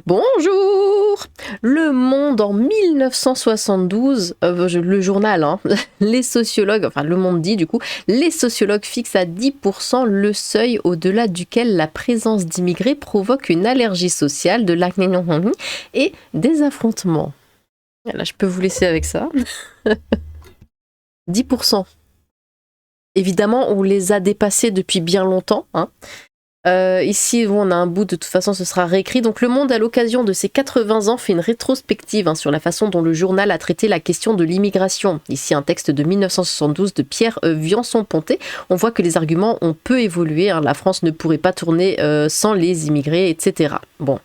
Bonjour! Le Monde en 1972, le journal, hein, les sociologues, enfin Le Monde dit du coup, les sociologues fixent à 10% le seuil au-delà duquel la présence d'immigrés provoque une allergie sociale, de l'acné et des affrontements. Là, je peux vous laisser avec ça. 10%. Évidemment, on les a dépassés depuis bien longtemps, hein. Ici, on a un bout, de toute façon, ce sera réécrit. Donc, Le Monde, à l'occasion de ses 80 ans, fait une rétrospective sur la façon dont le journal a traité la question de l'immigration. Ici, un texte de 1972 de Pierre Viançon-Ponté. On voit que les arguments ont peu évolué. La France ne pourrait pas tourner sans les immigrés, etc. Bon.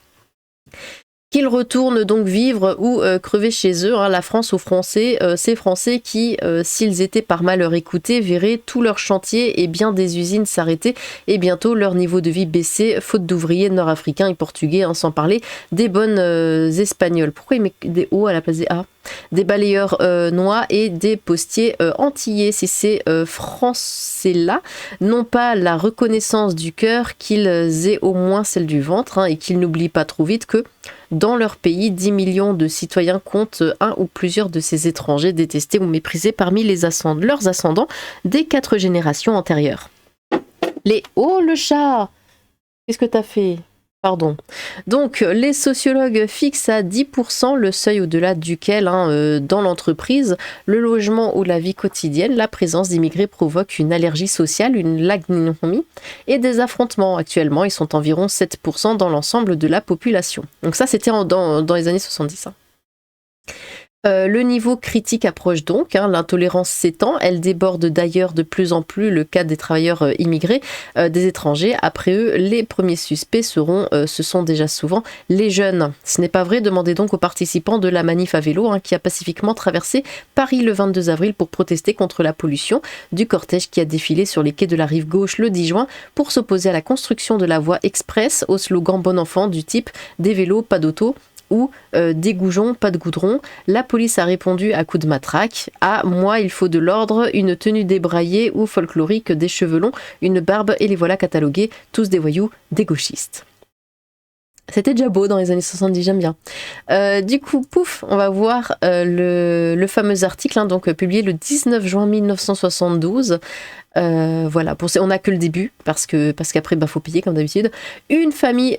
Qu'ils retournent donc vivre ou crever chez eux, la France aux Français, ces Français qui, s'ils étaient par malheur écoutés, verraient tous leurs chantiers et bien des usines s'arrêter et bientôt leur niveau de vie baisser, faute d'ouvriers nord-africains et portugais, sans parler des bonnes espagnols. Pourquoi il met des O à la place des A ? Des balayeurs noix et des postiers antillais. Si ces Français-là n'ont pas la reconnaissance du cœur, qu'ils aient au moins celle du ventre, et qu'ils n'oublient pas trop vite que dans leur pays, 10 millions de citoyens comptent un ou plusieurs de ces étrangers détestés ou méprisés parmi leurs ascendants des 4 générations antérieures. Oh, le chat! Qu'est-ce que t'as fait? Pardon. Donc, les sociologues fixent à 10% le seuil au-delà duquel, dans l'entreprise, le logement ou la vie quotidienne, la présence d'immigrés provoque une allergie sociale, une lagnomie et des affrontements. Actuellement, ils sont environ 7% dans l'ensemble de la population. Donc ça, c'était dans les années 70. Le niveau critique approche donc, l'intolérance s'étend, elle déborde d'ailleurs de plus en plus le cas des travailleurs immigrés, des étrangers. Après eux, les premiers suspects ce sont déjà souvent les jeunes. Ce n'est pas vrai, demandez donc aux participants de la manif à vélo qui a pacifiquement traversé Paris le 22 avril pour protester contre la pollution, du cortège qui a défilé sur les quais de la rive gauche le 10 juin pour s'opposer à la construction de la voie express au slogan bon enfant du type des vélos, pas d'auto, ou des goujons, pas de goudron. La police a répondu à coups de matraque. À moi, il faut de l'ordre, une tenue débraillée ou folklorique, des cheveux longs, une barbe, et les voilà catalogués, tous des voyous, des gauchistes. C'était déjà beau dans les années 70, j'aime bien. Du coup, pouf, on va voir le fameux article, donc publié le 19 juin 1972. Voilà, on n'a que le début, parce qu'après, faut payer comme d'habitude. Une famille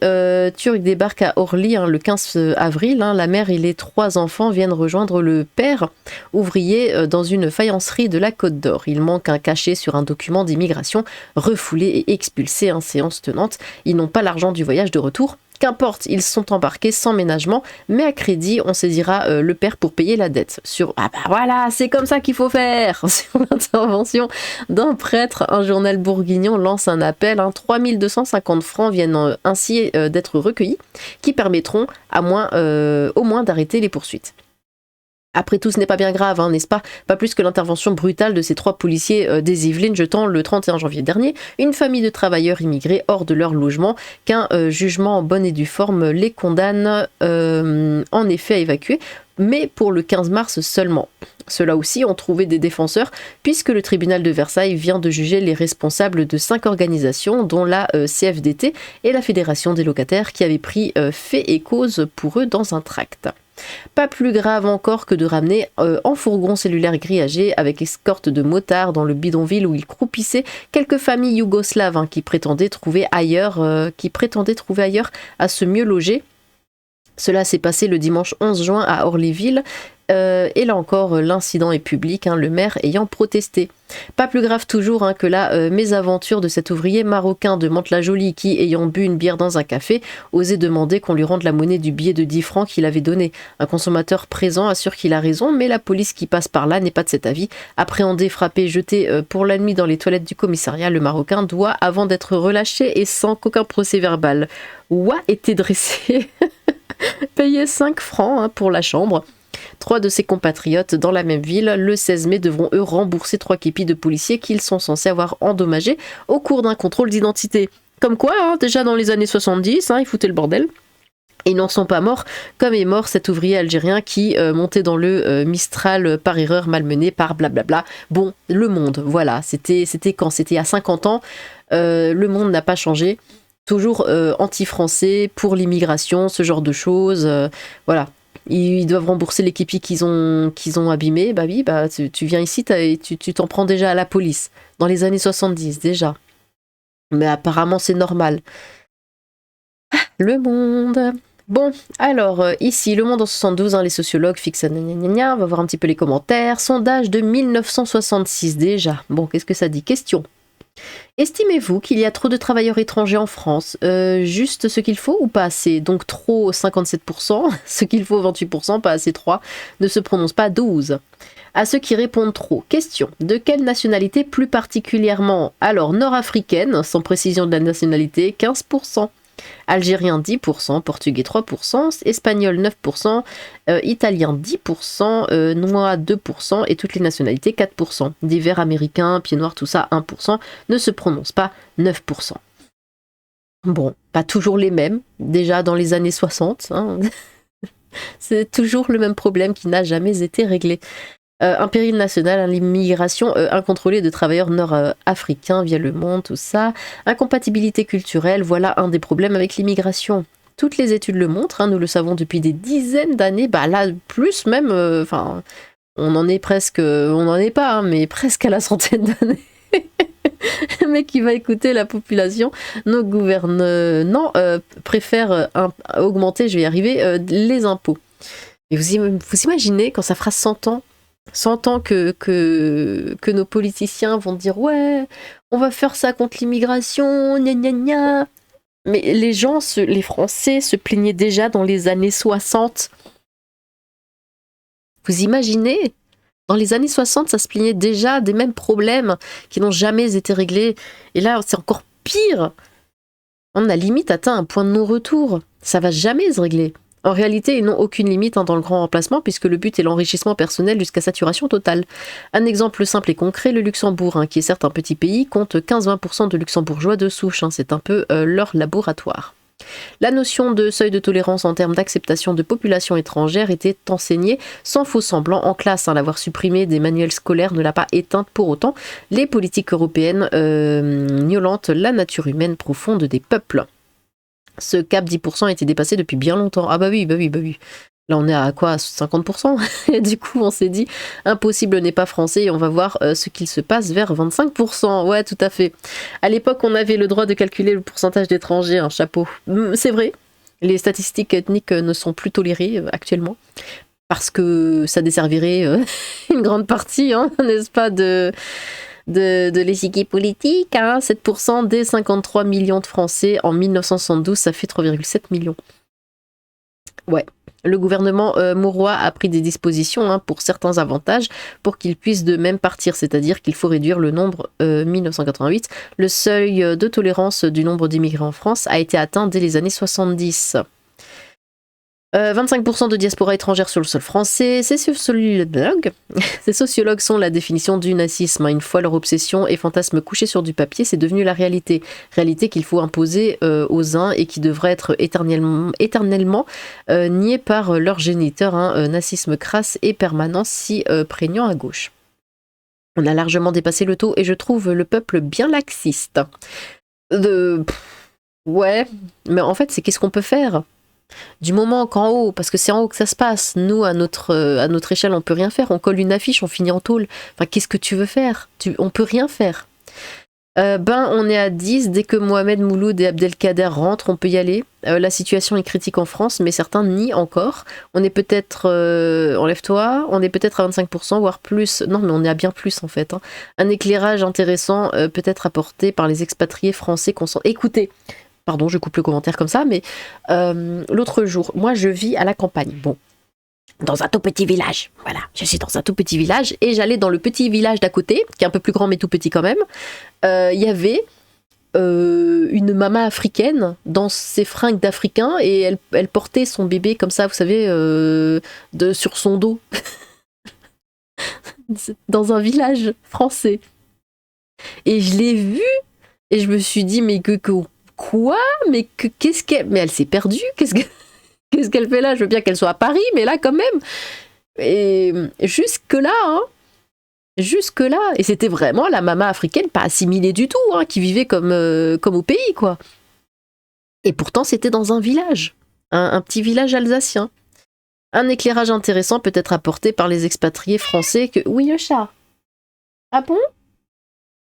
turque débarque à Orly le 15 avril. La mère et les 3 enfants viennent rejoindre le père, ouvrier dans une faïencerie de la Côte d'Or. Il manque un cachet sur un document d'immigration, refoulé et expulsé, séance tenante. Ils n'ont pas l'argent du voyage de retour. Qu'importe, ils sont embarqués sans ménagement, mais à crédit, on saisira le père pour payer la dette. Voilà, c'est comme ça qu'il faut faire. Sur l'intervention d'un prêtre, un journal bourguignon lance un appel. 3250 francs viennent ainsi d'être recueillis, qui permettront au moins d'arrêter les poursuites. Après tout, ce n'est pas bien grave, n'est-ce pas? Pas plus que l'intervention brutale de ces 3 policiers des Yvelines jetant le 31 janvier dernier une famille de travailleurs immigrés hors de leur logement, qu'un jugement en bonne et due forme les condamne en effet à évacuer, mais pour le 15 mars seulement. Ceux-là aussi ont trouvé des défenseurs, puisque le tribunal de Versailles vient de juger les responsables de 5 organisations, dont la CFDT et la Fédération des locataires, qui avaient pris fait et cause pour eux dans un tract. Pas plus grave encore que de ramener en fourgon cellulaire grillagé avec escorte de motards dans le bidonville où il croupissait quelques familles yougoslaves qui prétendaient trouver ailleurs à se mieux loger. Cela s'est passé le dimanche 11 juin à Orlyville. Et là encore, l'incident est public, le maire ayant protesté. Pas plus grave toujours que la mésaventure de cet ouvrier marocain de Mantes-la-Jolie qui, ayant bu une bière dans un café, osait demander qu'on lui rende la monnaie du billet de 10 francs qu'il avait donné. Un consommateur présent assure qu'il a raison, mais la police qui passe par là n'est pas de cet avis. Appréhendé, frappé, jeté pour la nuit dans les toilettes du commissariat, le Marocain doit, avant d'être relâché et sans qu'aucun procès verbal été dressé, payer 5 francs pour la chambre. 3 de ses compatriotes dans la même ville, le 16 mai, devront eux rembourser 3 képis de policiers qu'ils sont censés avoir endommagés au cours d'un contrôle d'identité. Comme quoi, déjà dans les années 70, ils foutaient le bordel. Et ils n'en sont pas morts, comme est mort cet ouvrier algérien qui montait dans le Mistral par erreur malmené par blablabla. Bon, le monde, voilà, c'était quand? C'était à 50 ans, le monde n'a pas changé. toujours anti-français, pour l'immigration, ce genre de choses. Voilà. Ils doivent rembourser les képis qu'ils ont abîmés. Bah oui, bah, tu viens ici, tu t'en prends déjà à la police. Dans les années 70, déjà. Mais apparemment, c'est normal. Le Monde. Bon, alors, ici, Le Monde en 72, les sociologues fixent... On va voir un petit peu les commentaires. Sondage de 1966, déjà. Bon, qu'est-ce que ça dit? Question. Estimez-vous qu'il y a trop de travailleurs étrangers en France? Juste ce qu'il faut ou pas assez? Donc trop 57%, ce qu'il faut 28%, pas assez 3, ne se prononce pas 12. À ceux qui répondent trop, question. De quelle nationalité plus particulièrement? Alors nord-africaine, sans précision de la nationalité, 15%. Algérien 10%, portugais 3%, espagnol 9%, italien 10%, noix 2% et toutes les nationalités 4%. Divers américains, pieds noirs, tout ça 1%, ne se prononce pas 9%. Bon, pas toujours les mêmes, déjà dans les années 60, hein. C'est toujours le même problème qui n'a jamais été réglé. Un péril national, l'immigration incontrôlée de travailleurs nord-africains via le monde, tout ça. Incompatibilité culturelle, voilà un des problèmes avec l'immigration. Toutes les études le montrent, nous le savons depuis des dizaines d'années, bah là, plus même, on en est presque, on n'en est pas, mais presque à la centaine d'années. Le mec qui va écouter la population, nos gouvernants préfèrent augmenter, je vais y arriver, les impôts. Et vous imaginez quand ça fera 100 ans 100 ans que nos politiciens vont dire ouais, on va faire ça contre l'immigration, gna gna gna. Mais les gens, les Français se plaignaient déjà dans les années 60. Vous imaginez? Dans les années 60, ça se plaignait déjà des mêmes problèmes qui n'ont jamais été réglés. Et là, c'est encore pire. On a limite atteint un point de non-retour. Ça va jamais se régler. En réalité, ils n'ont aucune limite dans le grand remplacement puisque le but est l'enrichissement personnel jusqu'à saturation totale. Un exemple simple et concret, le Luxembourg, qui est certes un petit pays, compte 15-20% de luxembourgeois de souche. C'est un peu leur laboratoire. La notion de seuil de tolérance en termes d'acceptation de population étrangère était enseignée sans faux semblant en classe. L'avoir supprimée des manuels scolaires ne l'a pas éteinte pour autant. Les politiques européennes violentent la nature humaine profonde des peuples. Ce cap 10% a été dépassé depuis bien longtemps. Ah bah oui. Là on est à quoi? 50%. Et du coup on s'est dit, impossible n'est pas français et on va voir ce qu'il se passe vers 25%. Ouais, tout à fait. À l'époque on avait le droit de calculer le pourcentage d'étrangers, un chapeau. C'est vrai, les statistiques ethniques ne sont plus tolérées actuellement. Parce que ça desservirait une grande partie, n'est-ce pas, de l'échiquier politique, 7% des 53 millions de Français en 1972, ça fait 3,7 millions. Ouais, le gouvernement Mauroy a pris des dispositions pour certains avantages pour qu'ils puissent de même partir, c'est-à-dire qu'il faut réduire le nombre 1988. Le seuil de tolérance du nombre d'immigrés en France a été atteint dès les années 70. 25% de diaspora étrangère sur le sol français, ces sociologues sont la définition du nazisme. Une fois leur obsession et fantasme couchés sur du papier, c'est devenu la réalité. Réalité qu'il faut imposer aux uns et qui devrait être éternellement niée par leurs géniteurs. Nazisme crasse et permanent si prégnant à gauche. On a largement dépassé le taux et je trouve le peuple bien laxiste. Ouais, mais en fait, c'est qu'est-ce qu'on peut faire ? Du moment qu'en haut, parce que c'est en haut que ça se passe, nous, à notre échelle, on peut rien faire. On colle une affiche, on finit en tôle. Enfin, qu'est-ce que tu veux faire? On peut rien faire. On est à 10. Dès que Mohamed Mouloud et Abdelkader rentrent, on peut y aller. La situation est critique en France, mais certains nient encore. On est peut-être... enlève-toi. On est peut-être à 25%, voire plus. Non, mais on est à bien plus, en fait. Un éclairage intéressant peut être apporté par les expatriés français qu'on sent... Écoutez, pardon, je coupe le commentaire comme ça, mais l'autre jour, moi je vis à la campagne, bon, dans un tout petit village, voilà, je suis dans un tout petit village, et j'allais dans le petit village d'à côté, qui est un peu plus grand mais tout petit quand même, il y avait une maman africaine dans ses fringues d'Africain, et elle portait son bébé comme ça, vous savez, sur son dos, dans un village français. Et je l'ai vue, et je me suis dit, mais quoi? Mais qu'est-ce qu'elle... Mais elle s'est perdue? Qu'est-ce qu'elle fait là? Je veux bien qu'elle soit à Paris, mais là quand même. Et jusque-là, jusque-là. Et c'était vraiment la maman africaine, pas assimilée du tout, qui vivait comme au pays, quoi. Et pourtant, c'était dans un village, un petit village alsacien. Un éclairage intéressant peut être apporté par les expatriés français que... Oui, le chat. Ah bon?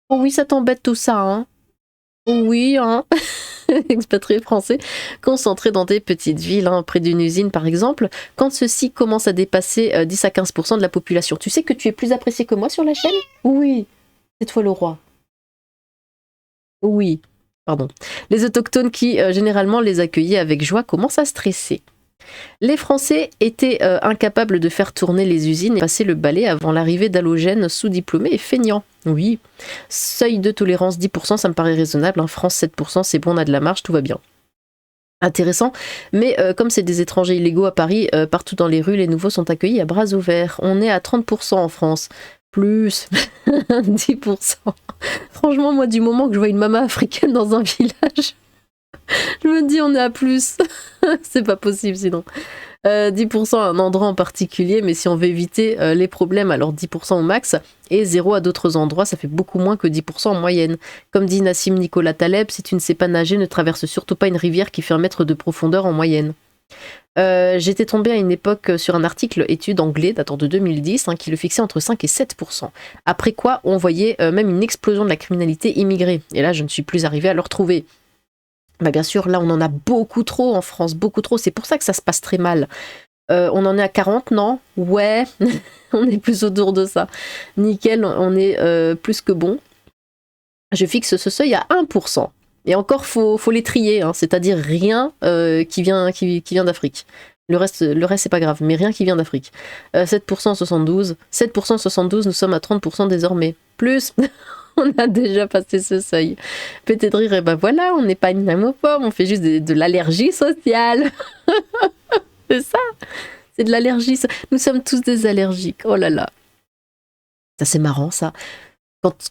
Oh oui, ça t'embête tout ça, hein? Oui, hein? Expatriés français concentrés dans des petites villes, hein, près d'une usine par exemple, quand ceux-ci commencent à dépasser 10 à 15% de la population. Tu sais que tu es plus apprécié que moi sur la chaîne? Oui, c'est toi le roi. Oui, pardon. Les autochtones qui généralement les accueillaient avec joie commencent à stresser. Les Français étaient incapables de faire tourner les usines et passer le balai avant l'arrivée d'halogènes sous-diplômés et feignants. Oui, seuil de tolérance 10%, ça me paraît raisonnable. Hein. France 7%, c'est bon, on a de la marge, tout va bien. Intéressant, mais comme c'est des étrangers illégaux à Paris, partout dans les rues, les nouveaux sont accueillis à bras ouverts. On est à 30% en France. Plus 10%. Franchement, moi, du moment que je vois une maman africaine dans un village, je me dis on est à plus. C'est pas possible sinon. 10% à un endroit en particulier, mais si on veut éviter les problèmes, alors 10% au max, et 0 à d'autres endroits, ça fait beaucoup moins que 10% en moyenne. Comme dit Nassim Nicolas Taleb, si tu ne sais pas nager, ne traverse surtout pas une rivière qui fait 1 mètre de profondeur en moyenne. J'étais tombée à une époque sur un article étude anglais datant de 2010 qui le fixait entre 5 et 7%. Après quoi, on voyait même une explosion de la criminalité immigrée. Et là, je ne suis plus arrivée à le retrouver. Bah bien sûr, là, on en a beaucoup trop en France, beaucoup trop. C'est pour ça que ça se passe très mal. On en est à 40, non? Ouais, on est plus autour de ça. Nickel, on est plus que bon. Je fixe ce seuil à 1%. Et encore, faut les trier, hein, c'est-à-dire rien qui vient d'Afrique. Le reste, c'est pas grave, mais rien qui vient d'Afrique. 7% 72. 7% 72, nous sommes à 30% désormais. Plus on a déjà passé ce seuil. Peut-être rire, et ben voilà, on n'est pas une homophobe, on fait juste de l'allergie sociale. C'est ça, c'est de l'allergie. Nous sommes tous des allergiques. Oh là là. Ça, c'est marrant, ça.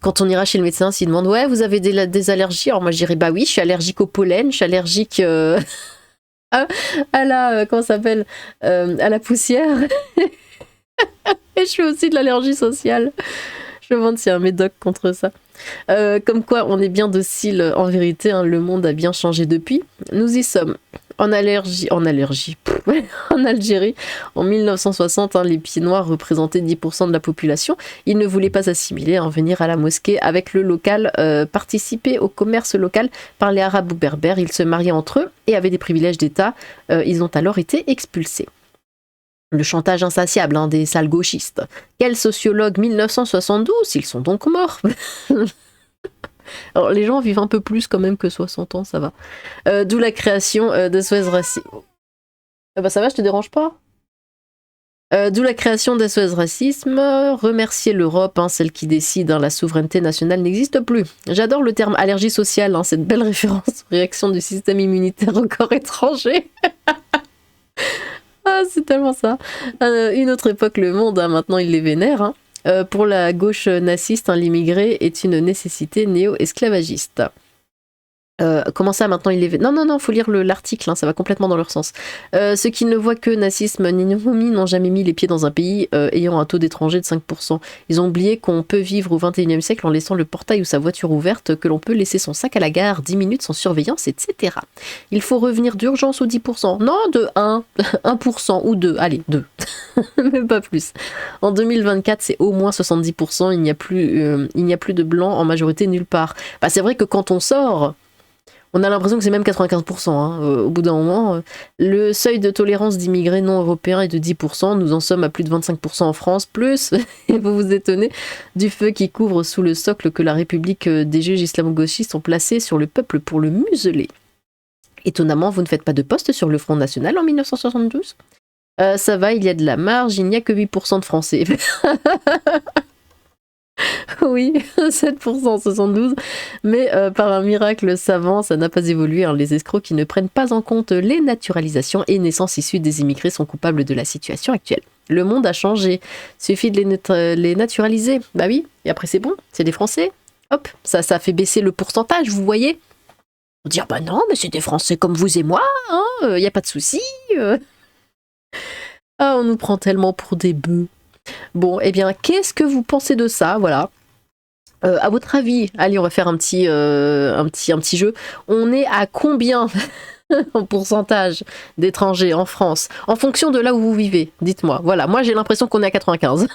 Quand on ira chez le médecin, s'il demande ouais, vous avez des allergies, alors moi je dirais bah oui, je suis allergique au pollen, je suis allergique à la comment ça s'appelle à la poussière. Et je fais aussi de l'allergie sociale. Je me demande s'il y a un médoc contre ça. Comme quoi, on est bien docile en vérité. Hein, le monde a bien changé depuis. Nous y sommes. En Algérie, en 1960, les pieds noirs représentaient 10% de la population. Ils ne voulaient pas assimiler, venir à la mosquée avec le local, participer au commerce local par les Arabes ou Berbères. Ils se mariaient entre eux et avaient des privilèges d'État. Ils ont alors été expulsés. Le chantage insatiable des sales gauchistes. Quel sociologue 1972, ils sont donc morts. Alors les gens vivent un peu plus quand même que 60 ans, ça va. D'où la création de SOS Racisme. Bah ça va, je te dérange pas. D'où la création d'SOS Racisme. Remercier l'Europe, celle qui décide, la souveraineté nationale n'existe plus. J'adore le terme allergie sociale, cette belle référence aux réactions du système immunitaire au corps étranger. Ah, c'est tellement ça. Une autre époque, le monde, maintenant il les vénère. Pour la gauche naziste, l'immigré est une nécessité néo-esclavagiste. Comment ça, maintenant il les vénère? Non, faut lire l'article, ça va complètement dans leur sens. Ceux qui ne voient que nazisme ni nomie n'ont jamais mis les pieds dans un pays ayant un taux d'étrangers de 5%. Ils ont oublié qu'on peut vivre au XXIe siècle en laissant le portail ou sa voiture ouverte, que l'on peut laisser son sac à la gare 10 minutes sans surveillance, etc. Il faut revenir d'urgence aux 10%. Non, de 1% ou 2. Allez, 2. Même pas plus. En 2024, c'est au moins 70%. Il n'y a plus de blancs en majorité nulle part. Bah, c'est vrai que quand on sort... On a l'impression que c'est même 95%. Au bout d'un moment, le seuil de tolérance d'immigrés non européens est de 10%. Nous en sommes à plus de 25% en France. Plus, et vous vous étonnez, du feu qui couvre sous le socle que la République des juges islamo-gauchistes ont placé sur le peuple pour le museler. Étonnamment, vous ne faites pas de poste sur le Front National en 1972 ? Ça va, il y a de la marge, il n'y a que 8% de Français. Oui, 7% 72, mais par un miracle savant, ça n'a pas évolué. Les escrocs qui ne prennent pas en compte les naturalisations et naissances issues des immigrés sont coupables de la situation actuelle. Le monde a changé, suffit de les naturaliser. Bah oui, et après c'est bon, c'est des Français. Hop, ça fait baisser le pourcentage, vous voyez. On dit, bah non, mais c'est des Français comme vous et moi, y a pas de souci. Ah, on nous prend tellement pour des bœufs. Bon, eh bien, qu'est-ce que vous pensez de ça? Voilà. À votre avis, allez, on va faire un petit jeu. On est à combien en pourcentage d'étrangers en France, en fonction de là où vous vivez? Dites-moi. Voilà, moi j'ai l'impression qu'on est à 95%,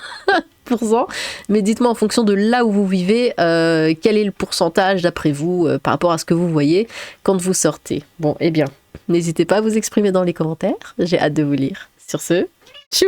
mais dites-moi en fonction de là où vous vivez, quel est le pourcentage d'après vous par rapport à ce que vous voyez quand vous sortez. Bon, eh bien, n'hésitez pas à vous exprimer dans les commentaires. J'ai hâte de vous lire. Sur ce, tchou!